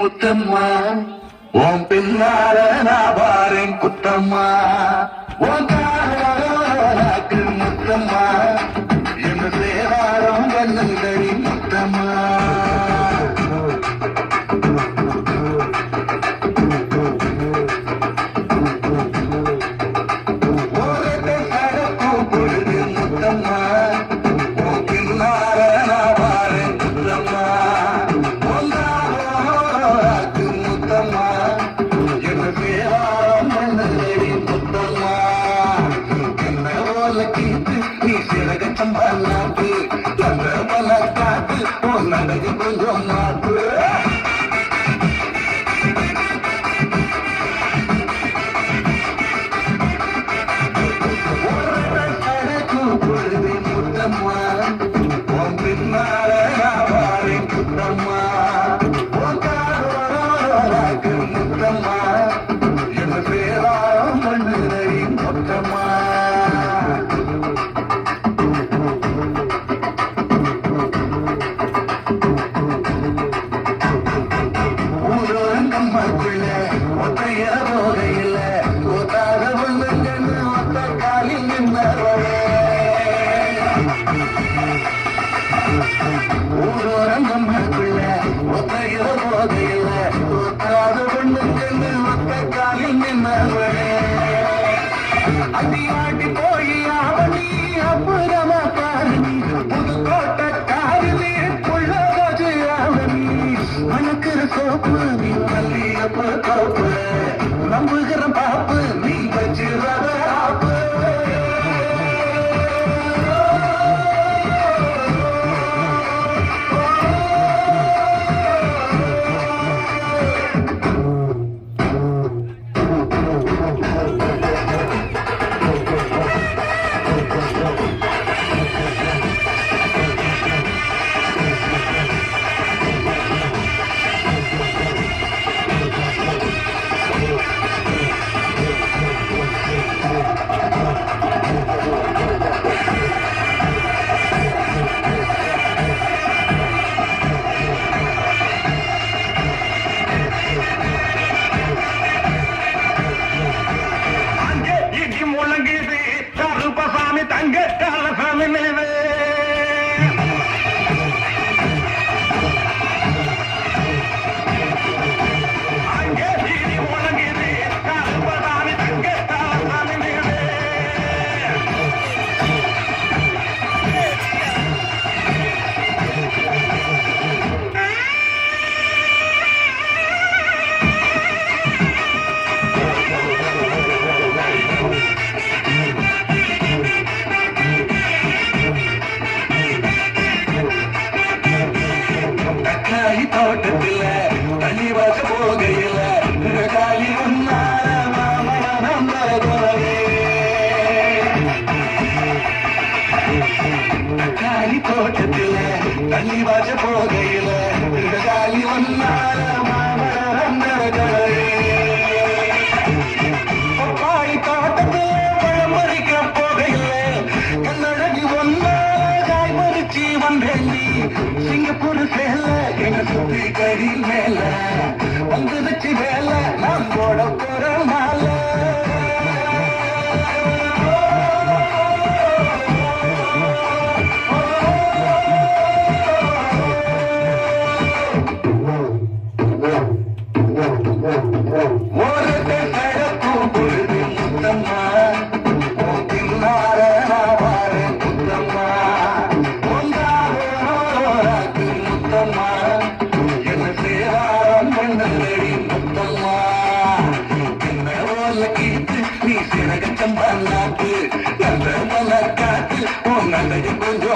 முத்தம்மா உன் பின்னால நான் பாரேன் குத்தம்மா உன் காலாக்கு முத்தம்மா என்ன சேவாரம் கண்ணுதடி முத்தம்மா கொஞ்சம் மாற்று முத்தம்மா உன் பின்னால வாரேன் குத்தம்மா முத்தம்மா என்ன பேராம் பண்ணுதடி முத்தம்மா அடியாட்டி போய் அவனி அப்புறமா பாருனி புதுக்கோட்டை காரிலே புள்ளராஜு அவனி மணக்கிற சோப்பு நீ மல்லியப்ப தோப்பு நம்புகிற பாப்பு நீ வச்சிருந்த ஆப்பு தங்க காலசாமி நினைவு அங்கே வீதி உலகிது காலசாமி தங்க காலசாமி நினைவு தோட்டத்தில் தண்ணி வாச போகையில் காலி காலி தோட்டத்தில் தண்ணி வாச போகையில் காலி பப்பாளி தோட்டத்தில் பழம் பறிக்க போகையில் கண்ணழகி காய் பறிச்சு வந்தேன் சிங்கப்பூர் சேல எங்க சுத்தி கறி மேல வந்துருச்சு வேல நான் போட போற மால ஓரத்தை கழக்கும் பொழுது முத்தம்மா நீ சிறகச்சம்பல்லாக்கு நல்ல மலக்காட்டு உன் நல்லது கொஞ்சம்